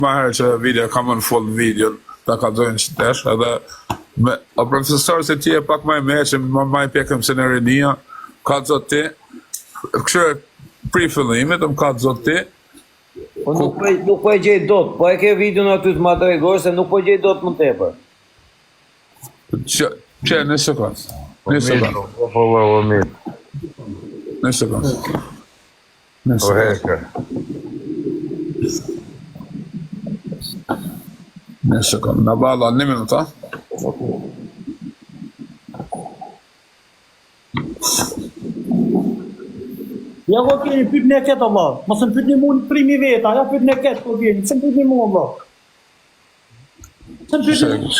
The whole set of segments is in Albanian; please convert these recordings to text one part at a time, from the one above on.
Ma herë që video kam në full video, ta ka dojnë që tesh, edhe o profesor se ti e pak maj me që ma i pjekëm se në rinia, ka të zotë ti, këshërë pri fillimit, ka të zotë ti. Nuk po e gjej dot, po e ke video në aty të ma tregoj se nuk po e gjej dot më tepër. Që, në sekund. Në sekund. O heka. Në sekund, në bala, 1 minuta. Ja ko keni pyt në këtë, Allah. Mos më pyt një mund primi veta, ja pyt në këtë, po vjeni. Se më pyt një mund, Allah. Se më pyt një mund.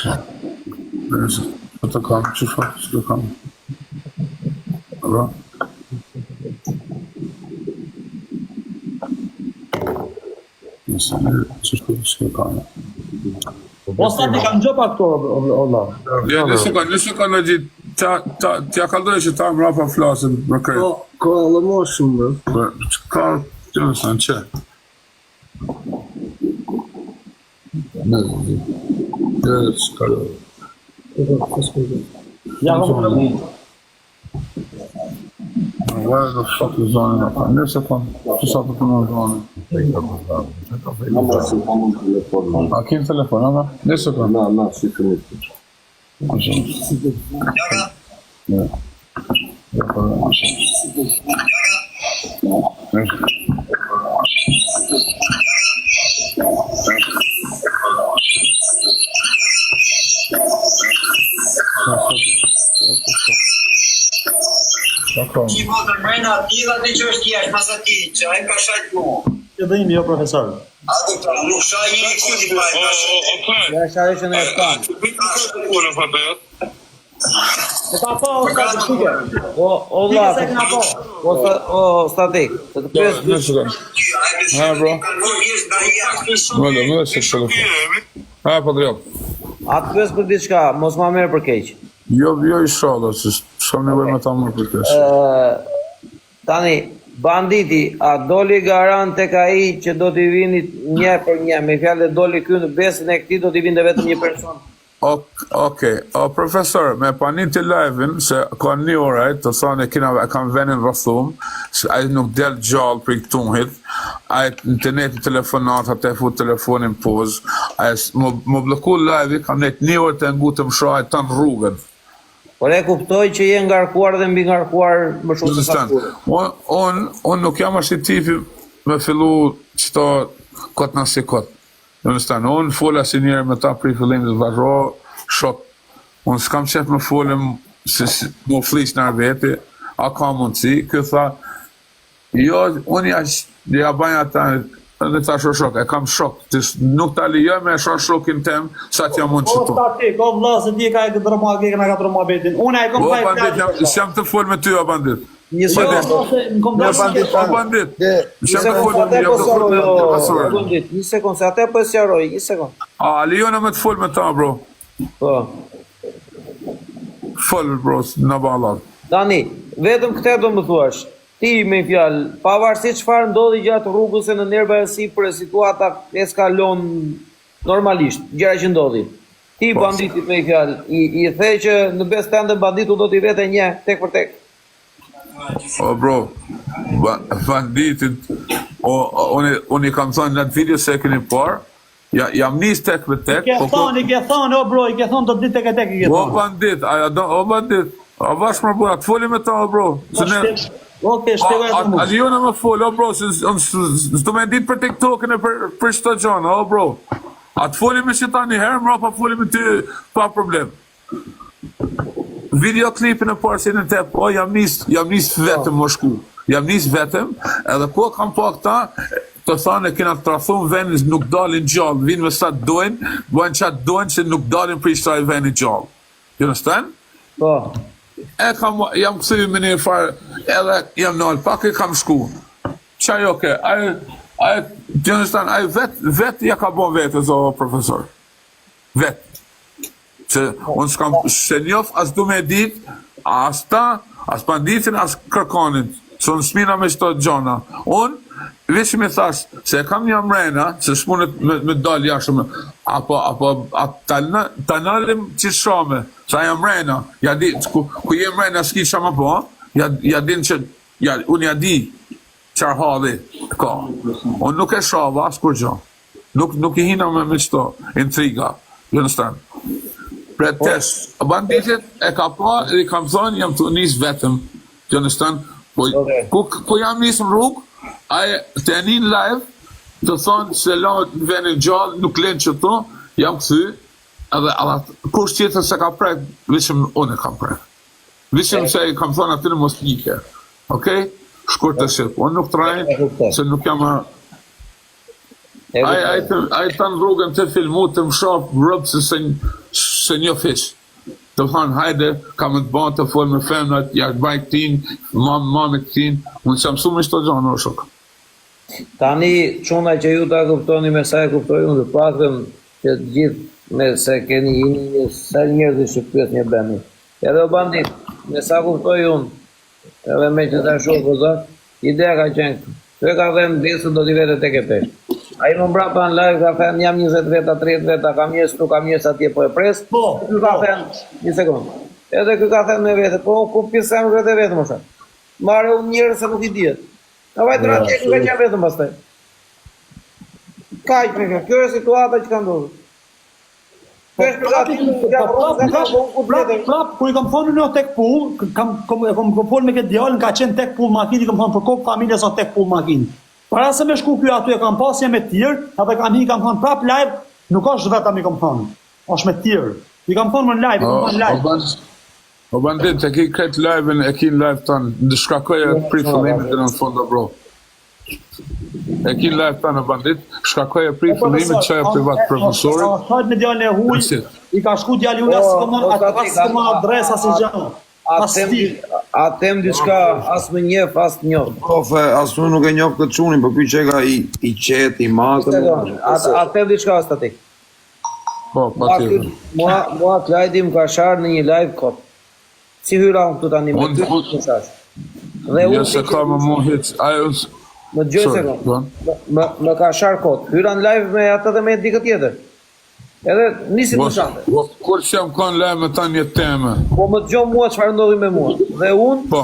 Që të kam, që të kam. Bra. Që të kam. Po sa ti kam gjë pa këto, Allah. Ja, në sekund në gjithë, t'ja kaldoj që ta më rapa flasën më krejtë. Ka edhe ma shumë, bro. Ka, që nësën, që? Ja kom problem. Where the fuck is on it? Në sekund, që sa të punë në zonë? A kim telefon, ama? Në sekund. Na, si finit. Ti votër mrena, tila të që është jashtë mas ati, që a i ka shajt mu. Që dhe imi, jo profesor. A të pra, nuk shaj i kësi pa i ka shajt. Ja shari që në e kam. E ka pa, o statik, shike. O la, o statik. Të të pjesë. Në sekund. Ha, bro. Mëllë, se telefon. Ha, po drejt. A të pjesë për diçka, mos ma merë për keq. Jo, i shala, që s'kam nevoj me ta më për kesh. Tani, banditi, a doli garant tek ai që do t'i vini një për një, me fjalë doli ky në besin e këtij do t'i vinte vetëm një person. Okej, profesor, me panin të live-in, se ka 1 orë, të thane kam venin rëthum, se ajë nuk del gjallë për i këtumhit, ajë interneti telefonat, atë e fut telefonin poz, ajë më bloku live-i, kam net 1 orë të ngutë më shaj të në rrugën. Por e kuptoj që je ngarkuar dhe mbi ngarkuar më shumë të fakturë. Unë nuk jam ashtë i tipi me fillu qëto kotë nësi kotë. Unë fola si njerë me ta pri fillim të varro, shok. Unë s'kam qef me folim më flis në veti, a ka mundësi, kjo tha, jo, unë ja banja ta, dhe ta shok, e kam shok, nuk ta lijo me shokin tem, sa t'ja mund që tu. O statik, o vla, se ti ka e këtë drama, ke këna ka drama betin. Unë e kom pa i bandit, s'jam të fol me ty, o bandit. Një sekund. O bandit, s'jam të fol me ty, jam të fol me ty. Një sekund, se atë po e sjaroj, një sekund. A, lijona me të fol me ta, bro. Po. Fol, bro, në balat. Dani, vetëm këte do më thuash, ti me fjalë, pavarësisht çfarë ndodhi gjatë rrugës e në nerva e sipër, situata eskalon normalisht, gjëra që ndodhin. Ti banditit me fjalë, i the që në bes tënde banditu do t'i vete një tek për tek. O bro, banditit, unë i kam thonë në atë video se e keni parë, jam nis tek për tek. I ke thonë, o bro, i ke thonë do të ditë tek e tek i ke thonë. O bandit, a vash më bura, të foli me ta, o bro. Oke, shteva e të mu. A liona me fol, o bro, s'do me dit për TikTok-in e për shto gjana, o bro. A të foli me qita një herë, mra pa foli me ty, pa problem. Videoklipin e parë si në te, po, jam nis vetëm më shku. Jam nis vetëm, edhe po kam po këta, të thane kena të trathun venin nuk dalin gjallë, vinë me sa të dojnë, bojnë qatë dojnë që nuk dalin për i shtraj venin gjallë. You understand? Po. Jam këthivi me një farë, edhe jam nëllë, pak e kam shku. Qaj oke, vet ja ka bon vetë, o profesor. Vet. Që unë s'kam shenjof, as du me dit, as ta, as panditin, as kërkonin. Që unë s'mina me qëto gjona. Unë, veç mi thash, se e kam një mrena, se s'munët me dal jashtë, apo ta nalim që shame, sa jam mrena, ja di, ku jem mrena s'ki që ma po, ja din që, unë ja di qarë halli ka. Unë nuk e shava, as kur gjo. Nuk I hina me qëto, intriga, you understand? Pretesh, banditit e ka pa, dhe I kam thonë, jam të njës vetëm, you understand? Ku jam njës në rrugë, të enin live, të thonë se la në venin gjallë, nuk len që to, jam këthy, edhe kush tjetër se ka prek, vishëm unë e kam prek. Vishëm se I kam thonë aty në mos njike. Okej? Shkur të shqip. Unë nuk trajnë, se nuk jam a... Ai të në rrugën të filmu të më shopë rëbë se një fish. Të thonë, hajde, kam të banë të folë me femnat, ja të baj këtin, mame këtin, unë që mësu me shto gjanë, o shok. Tani, quna që ju ta kuptoni me sa e kuptoj unë, dhe paktën që të gjithë me se keni një sa njerëzit që pyet një bemi. Edhe o bandit, me sa kuptoj unë, edhe me që ta shumë pëzat, ideja ka qenë, të ka dhenë disë do t'i vete tek e pesh. A I më mbrapa në live ka thënë jam 20 veta, 30 veta, kam jes, nuk kam jes atje po e pres. Kë ka thënë, një sekundë. Edhe kë ka thënë me vete, po ku pjesëm vete vetë më shumë. Mare unë njërë se nuk I dijet. Në vajtë ratë që ka qenë vetëm pastaj. Kajtë me kjo, kjo e situata që ka ndodhë. Kjo është prap, kur I kam thonë në tek pull, kam folë me këtë djallën, ka qenë tek pull makinë, I kam thonë për kokë familje sa tek pull makinë. Para se me shku kjo aty e kam pasje me tjerë, edhe kam thonë prap live, nuk është vetëm I kam thonë, është me tjerë. I kam thonë më në live, I kam thonë live. O bandit, e ki kretë live-in, e ki në live tanë, në shkakoja pri fillimit dhe në fondo bro. E ki live tanë, o bandit, shkakoja pri fillimit qaja privat profesorit. A shajt me djallën e huj, I ka shku djallë unë, asë këmë adres, asë gjallë. A them diçka as më njeh as njoh. Profe, as unë nuk e njoh këtë çunin, po pyet çeka I qet, I matë. A them diçka as tati. Po, patjetër. Mua Klajdi më ka sharë në një live kot. Si hyra unë këtu tani me ty të shash. Dhe unë se ka më mohit, më gjoj sekund. Më ka sharë kot. Hyra në live me atë dhe me dikë tjetër. Edhe nisi të shante. Kur që jam kanë live me ta një teme. Po më të gjohë mua çfarë ndodhi me mua. Dhe unë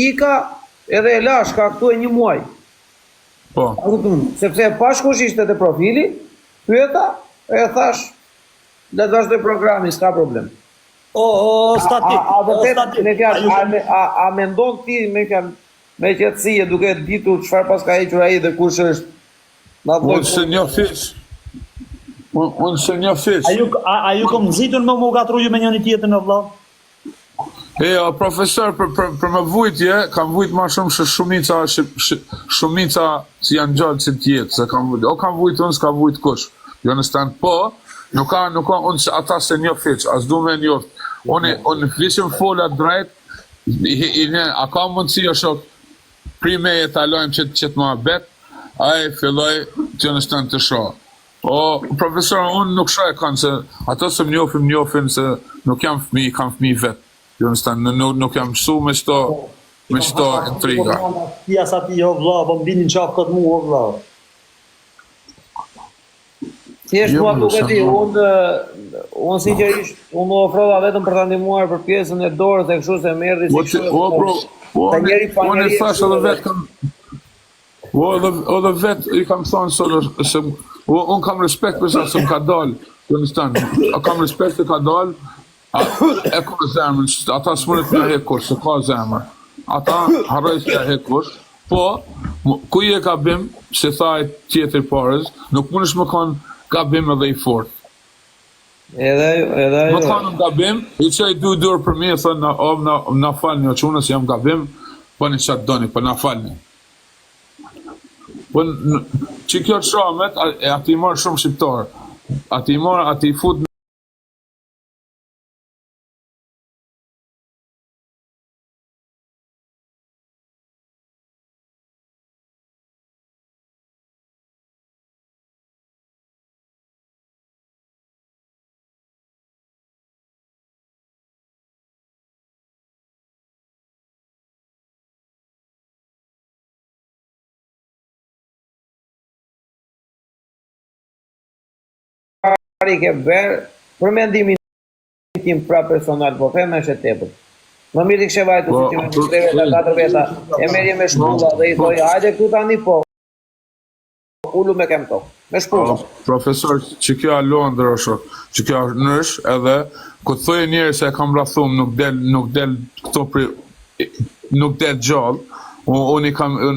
ika edhe e lash ka këtu e një muaj. Po. Sepse pash kush ishte te profili, pyeta e thash, le të vazhdoj programi, s'ka problem. Statik. A mendon ti me qetësi e duke ditur çfarë pas ka hequr ai dhe kush është? Unë se një fish. Unë se një fish. A ju kom zitun më gatru ju me njëni tjetër në vëlla? O profesor, për më vujtje, kam vujt ma shumë se shumica që janë gjallë që tjetë, se kam vujt. O kam vujt unë, s'ka vujt kush. You understand? Po, nuk ka unë që ata se një fish, as du me njoft. Unë flishim fola drejt, a ka mundësi o shok, prime e talojmë që të ma bet, a e filloj që you understand të shoh. O, profesor, unë nuk shoh e kanë, se ato se më njofin se nuk jam fëmi, kam fëmi vetë. You understand? Nuk jam mësu me qëto intriga. Tia sa ti, o vla, po më binin qafë këtë mu, o vla. Thjesht mua duke ti, unë sinqerisht, unë ofrova vetëm për ta ndihmuar për pjesën e dorës e kështu se merri si kështu. O, bro, unë e thash edhe vetë kam... O, dhe vetë I kam thonë se... Unë kam respekt për sa se më ka dalë, kam respekt se ka dalë, e ka zemën, ata s'mërit me hekur, se ka zemër. Ata harroj se ka hekur, po, ku I e gabim, se thaj tjetër parës, nuk mund është më kanë gabim edhe I fort. Edhe më kanë gabim, I që I du dur për mi, e thënë, na falni o qunës, jam gabim, po një qatë doni, po na falni. Që kjo të shamet, ati I marë shumë shqiptarë, ati I fut i ke bërë, për mendimin tim pra personal, po them është e tepër. Më mirë i kishe vajtu si që me 3 veta, 4 veta, e merje me shpulla dhe i thoi, hajde këtu tani po, ullu me kem tokë, me shpulla. Profesor, që kjo a Londër është, që kjo është nësh, edhe, ku të thoi njerë se e kam rathum, nuk del këto nuk del gjallë, unë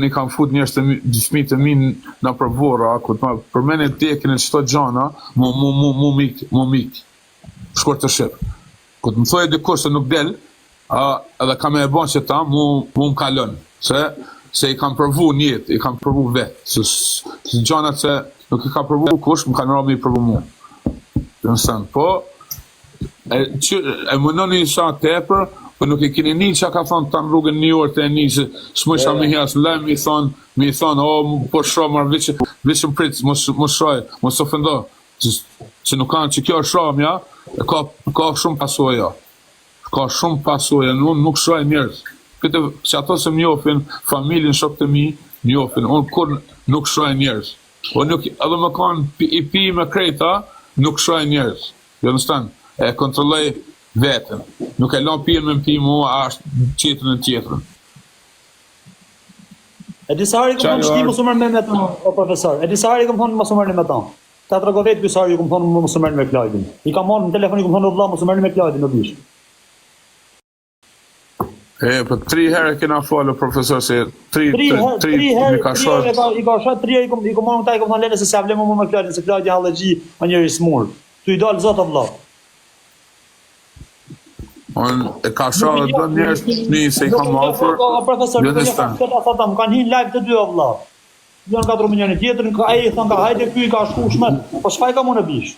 i kam fut njerës të fëmijë të minë në përvora, ku të për mene tekin e qëto gjana, mu mik, shkurt të shqip. Ku të më thoi dikush se nuk del, edhe kam e bon që ta, mu më kalon, se i kam përvu njët, i kam përvu vetë, se gjanat se nuk i ka përvu kush, më kanë robi i përvu mu. Nësën, po, e mënoni sa tepër, po nuk i kini një që ka thonë të në rrugën një orë të e një, që s'mësha me hjas lem, mi thonë, po shro, marrë vishëm pritë, mos shroj, mos ofendo, që nuk kanë që kjo shromja, ka shumë pasoja. Ka shumë pasoja, nuk shroj njerës. Këtë që ato se më njofin, familjen, shok të mi, njofin, unë kur nuk shroj njerës. Edhe më kanë i pi me krejta, nuk shroj njerës. Jo nëstan, e kontrolloj vetën. Nuk e lan pijen me pi mu, ashtë qitën e tjetërën. E disari këmë thonë shti mësë mërë me tonë, o profesor. E disari këmë thonë mësë mërë me tonë. Ta të rëgovet kësari këmë thonë mësë mërë me Klajdin. I ka marrë në telefoni këmë thonë o vla mësë mërë me Klajdin në bishë. Po 3 herë kena falë, profesor, se 3 herë i ka shatë 3 herë i ku marrë më taj këmë thonë lene se se avlemë më me Klajdin, se Klajdin halëgji a njëri smurë. Tu i dalë zotë o vla. E ka shatë dhe njerës një se i kam ofër. Profesor, më kanë hinë live të dy o vla. Janë 4 milioni tjetër, ai i thonë ka hajde ky ka shku shmet, po çfarë ka më në bish?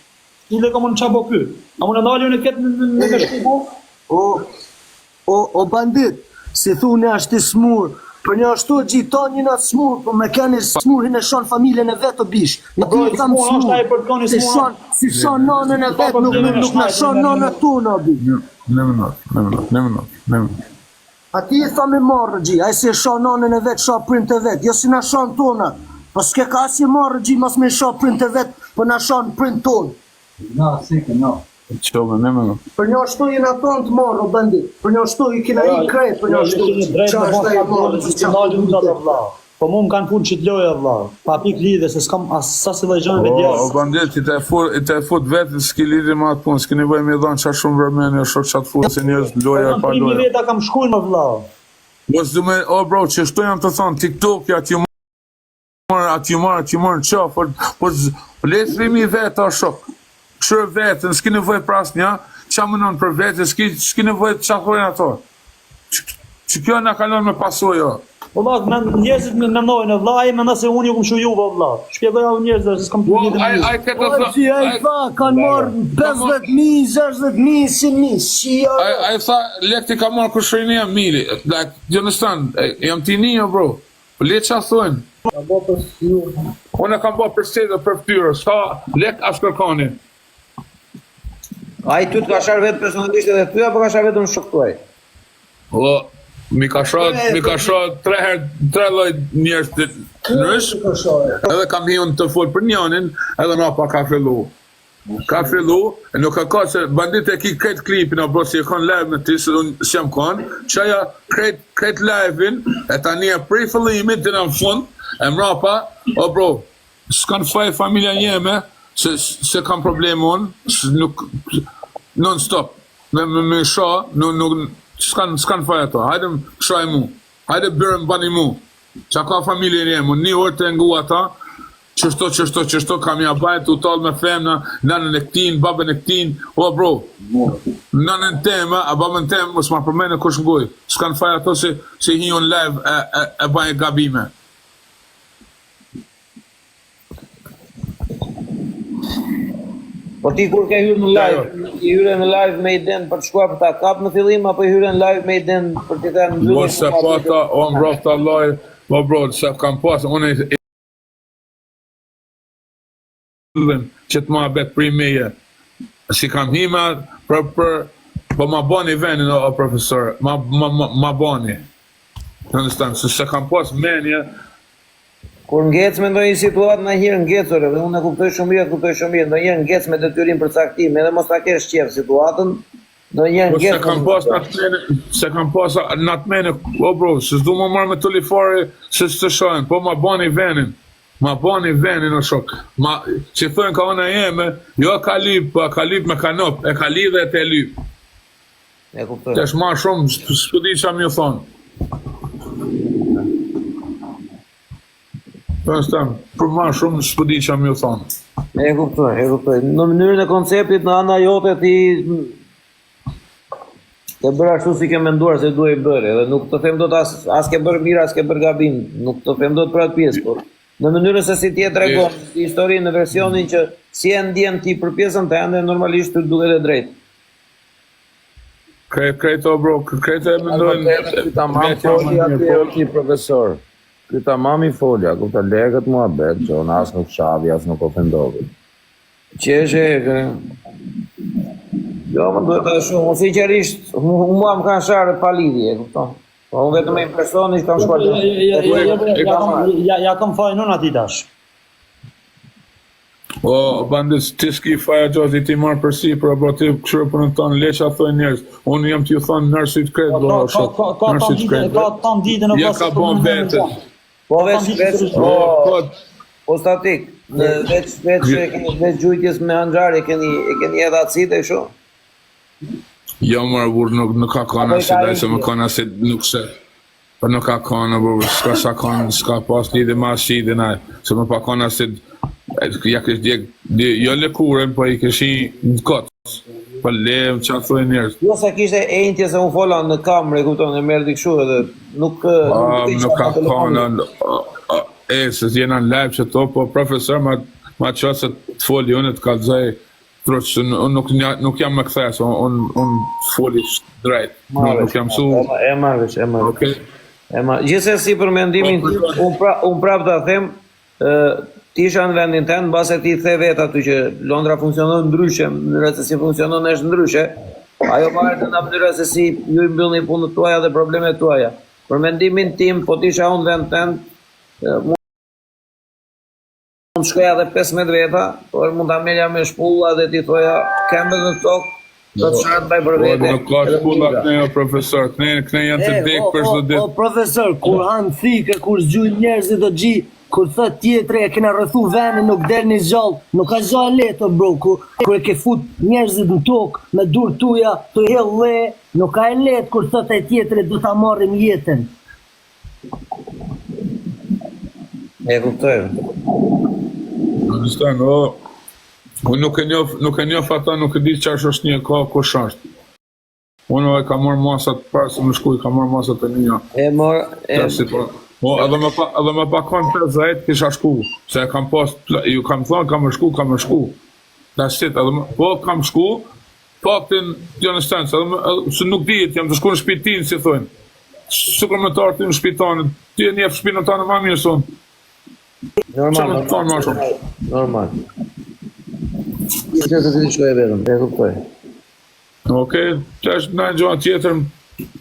Ile ka më në çabo ky. A më në dalë në këtë në shku? O bandit, si thunë është i smur, për një ashtu gjithon një natë smur, për me keni smurin e shon familjen e vetë të bish. Në ty e kam smur, si shon nanën e vetë, nuk në shon nanën tu në bish. Në A ti i thamë marrë gji, a i si e shon nanën e vetë, shon print e vetë, jo si në shon tona. Po s'ke ka si marrë gji, mas me shon print e vetë, po në shon print tonë. Për një ashtu i në tonë të marrë, o bandit. Për një ashtu i kina i krejt, për një ashtu. Qa është ta i marrë, po mu më kanë punë që t'loja, vla. Pa pik lidhe, se s'kam sa si lejgjane me djerë. O bandit, i te fut vetë, s'ki lidhe ma të punë, s'ki nevoj me dhanë qa shumë vërmeni, o shok qa të fut, se njës loja e pa loja. Në veta kam shkujnë më vla. O bro, që shtu jam të thonë, TikTok, aty marë në qafë, por letërimi vetë, o shok. Këshërë vetën, s'ki nevoj pras nja, qa mënon për vetë, s'ki nevoj të qafojnë ato. Që kjo nga kalon me pasojo. Valla, njerëzit me mendojnë, vlla, ai mendon se unë ju kum shuju vlla. Shpjegoja unë njerëzve se s'kam të lidhë. Ai këtë thë. Ai tha kanë marrë 50.000, 60.000, 100.000. Ai tha lekti ka marrë kushrinia mili. Like, you understand? Jam tinio, bro. Le qa thonë? Unë kam bërë për sejtë për ftyrë. Sa lek as kërkoni. Ai ty të ka sharë vetë personalisht edhe ty, apo ka sharë vetë në shoktuaj? Mi ka shrat 3 lloj njerëz të nësh, edhe kam hiun të fol për njanin, edhe rapa ka fillu. E nuk ka se bandit e ki krejt klipin, o bro, si e kon live me ti, se unë s'jam kon, që aja krejt live-in, e tani e prej fillimit dhe në fund, e mrapa, o bro, s'kan faj familja njeme, se kam probleme unë, non-stop, me sha, s'kan faj ato, hajde më shaj mu, hajde bërë më bani mu, që ka familje njemu, një orë të ngu ata, qështo, kam ja bajt, u talë me femna, nanën e këtin, babën e këtin, o bro, nanën tema, a babën tema, mos ma përmene kush ngoj, s'kan faj ato se hi on live e bajt gabime. Po ti kur ke hyrë në live, i hyre në live me iden për të shkuar për ta kap në fillim, apo i hyre në live me iden për të thënë në Mos se pata, o mbrofta Allah, o bro, se kam pas, unë që të ma bet për i meje, si kam hima po ma bani venin, o profesor, ma bani, se kam pas menje, Kur ngec me ndonjë situatë ndonjëherë ngecur, dhe unë e kuptoj shumë mirë, ndonjëherë ngec me detyrim për caktim, edhe mos ta kesh qef situatën, ndonjëherë Po ngec. se kam pas në atë mene, o bro, se s'du më marrë me telefari se s'të shohen, po ma bani venin. Ma bani venin o shok. Që thënë ka ona jeme, jo ka lyp, po ka lyp me kanop, e ka lidhe e te lyp. E kuptoj. Tash ma shumë, s'po di qa mi thonë. Për ma shumë, s'po di qa mi thonë. E kuptoj. Në mënyrën e konceptit në ana jote ti ke bërë ashtu si ke menduar se duhet bërë, edhe nuk të them dot as ke bërë mirë, as ke bërë gabim, nuk të them dot për atë pjesë, por në mënyrën se si ti e tregon historinë në versionin që si e ndjen ti për pjesën tënde, normalisht ty duket e drejtë. Krejto bro, krejto e mendojnë. Tamam folja ti profesor. Ky tamam i folja, ku të legët mua bet, që unë as nuk shavi, as nuk ofendovi. Jo, më duhet të shumë, sinqerisht, mua më kanë sharë pa lidhje, kupton? Po unë vetëm e personi që kam shkuar. Ja kam fajnë unë ati tash. O, bandis, ti s'ki faja gjozi ti marë përsi, për apo ti këshurë për në tonë, leqa thoi njerës. Unë jam t'ju thonë nërësit kretë, do shok, nërësit kretë. Ka tanë ditën e ja ka bon vetët. Po po statik, veç gjujtjes me anxhar e keni edhe atësit e shumë? Jo marë burë, nuk ka kona se daj, se më kona se nuk se. Për nuk ka kona, burë, s'ka pas lidhe ma shide naj, se më pa kona se ja kështë djek, jo lekuren, po i këshi në kotë, po lem, që atë thoi njerës. Jo se kishte ejntje se unë fola në kamre, kupton, e merdi këshu edhe nuk ka kona, se jena në live që to, po profesor ma qëtë se të foli unë të kalzaj, unë nuk jam me këthes, unë foli drejt, nuk jam su. E marrësh. Gjithsesi për mendimin, unë prap të them, ti isha në vendin tënë, base ti the vetë aty që Londra funksionon ndryshe, mënyra se si funksionon është ndryshe, ajo varet në mënyra se si ju i mbyllni punët tuaja dhe problemet tuaja. Për mendimin tim, po ti isha unë në vend tënë, mund shkoja dhe 15 veta, por mund ta merja me shpulla dhe ti thoja kembet në tokë, do të shatë baj për vete. Nuk ka shpulla këne jo profesor, këne janë të dekë për së ditë. O profesor, kur hanë thike, kur zgjuj njerëzit do gji, kur thët tjetre e kena rrethu venin, nuk derni zgjallë, nuk ka zgjallë leto bro, kur e ke fut njerëzit në tokë, me dur tuja, të hell le, nuk ka e letë kur thët e tjetre do ta marrim jetën. E kuptoj. Understand, unë nuk e njof ata, nuk e di qash është një ka kush është. Unë e ka marrë masat parë se më shkuj, ka marrë masat e një. Edhe me pakon 50 kisha shku, se kam pas, ju kam thonë kam shku. That's it, po kam shku, faktin, you understand, se nuk dijet, jam të shku në shpitin, si thonë. Së kom në të arti në shpitanë, ti e njef shpinë në ta në ma mirë sonë. Normal. Që të ti shkoj e vetëm, e kuptoj. Okej, që është në gjohën tjetër,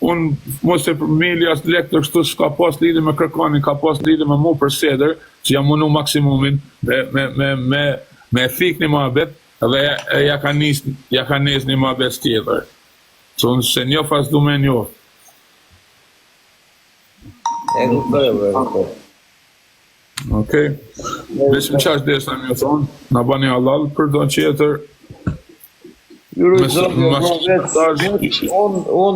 unë mos e përmili as lektor kështu s'ka pas lidhje me kërkani, ka pas lidhje me mu për seder, që jam munu maksimumin, me thik një muhabet, dhe ja ka nis një muhabet tjetër. So unë se njof as du me njof. E kuptoj, bro. Okej. Besim qash desna mi o thonë, në bani halal për do në qeter. Unë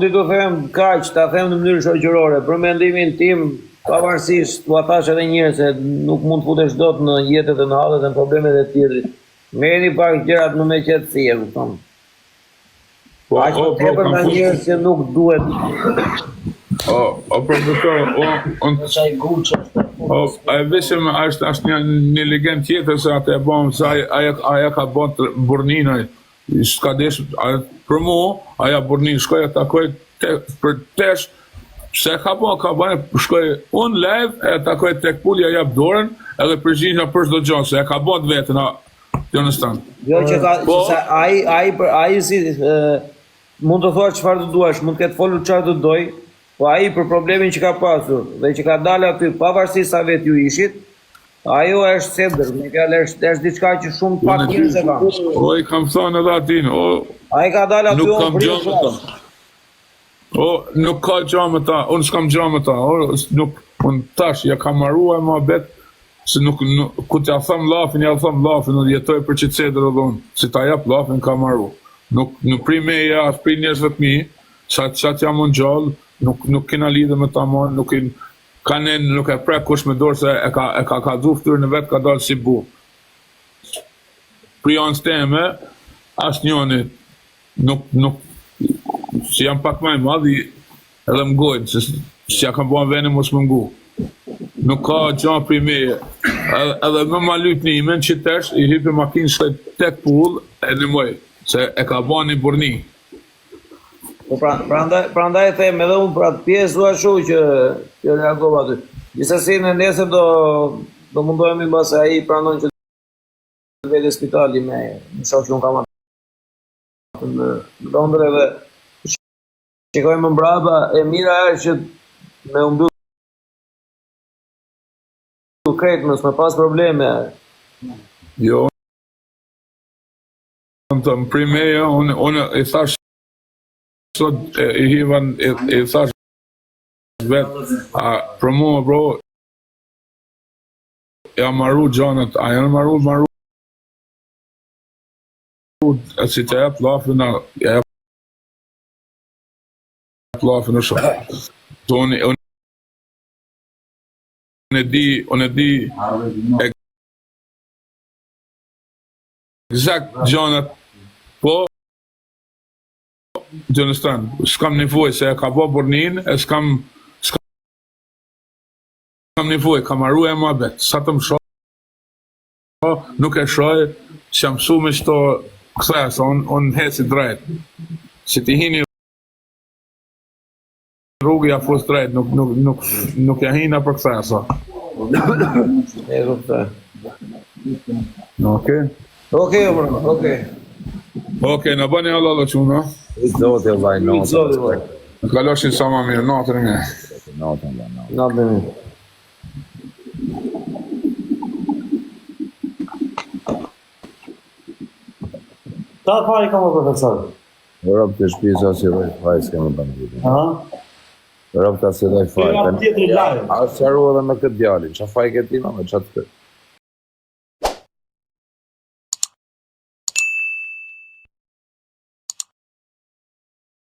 di të them kaq, ta them në mënyrë shoqërore, për mendimin tim, pavarësisht, tua thash edhe njerëz se nuk mund të futesh dot në jetët e në hallet e në problemet e tjetrit. Merrni pak gjërat më me qetësi, e kupton. Aq të tepër nga njerëz që nuk duhet. Profesor, a e veshëm është një legend tjetër se atë e bom, se aja ka bon të burninaj, s'ka desh, për mu, aja burnin, shkoj e takoj për tesh, se ka bon, shkoj unë live, e takoj tek pulja jap dorën, edhe përgjinja për shdo gjonë, se e ka bon të vetën, të understand. Jo që ka, ai si, mund të thua çfarë të duash, mund të ketë folur çfarë të doj, po ai për problemin që ka pasur dhe që ka dalë aty pavarësisht sa vet ju ishit, Ajo është sedër, me fjalë është diçka që shumë pak njerëz e kanë. O, i kam thënë edhe atin, o, Ai ka dalë aty nuk on kam prish. gjë me ta. O, nuk ka gjë me ta, unë s'kam gjë me ta, o, nuk, unë tash, ja kam marrua e mohabet, se nuk, ku t'ja thëm lafin, ja thëm lafin, unë jetoj për qitë sedër edhe unë, si ta jap lafin, ka marru. Nuk pri me ja, pri njerëzve të mi, qatë jam unë gjallë, nuk kena lidhe me ta mon, nuk e prek kush me dorë se e ka dhu ftyrën e vetë ka dalë si bu. Pri anës teme, as njoni, nuk, si jam pak maj madhi, edhe më gojnë, se ja kam bua vene mos më ngu. Nuk ka gjanë pri me, edhe me ma lyt një imen që tesh, i hypi makinë shkoj tek pull, e në mëj, se e ka bua një burni. Po prandaj them edhe unë për atë pjesë dua shu që reagova aty. Gjithsesi në nesër do mundohemi mbase ai pranon që të vete spitali me shoh që unë kam atë në Londër edhe shikojmë mbrapa e mira është që me umbyll krejt mos me pas probleme. Jo, unë primeja, unë i thash sot i hivan, i thash vet, a për mua bro, ja marru gjanët, a janë marru, si të jep lafin, ja jep lafin në shumë. Unë e di exact gjanët, po, do understand, s'kam nevoj se e ka bo burnin, e s'kam nevoj, ka marru e ma bet, sa të më shoh, nuk e shoj, që jam su me shto këthes, unë heci drejt, si ti hini rrugë ja fus drejt, nuk ja hina për këthes, E kuptoj. Okej, Okej. në bëni Allah quna, Zoti vllai notë. në kaloshin sa ma mirë, natën e mirë. Natën. Ta fari ka më profesor. Rob të shpisa si dhej faj s'kemë bandit. Ha? Rob të si dhej faj. Kërë tjetëri live. A sharu edhe me këtë djalin, qa faj këti në me qatë këtë.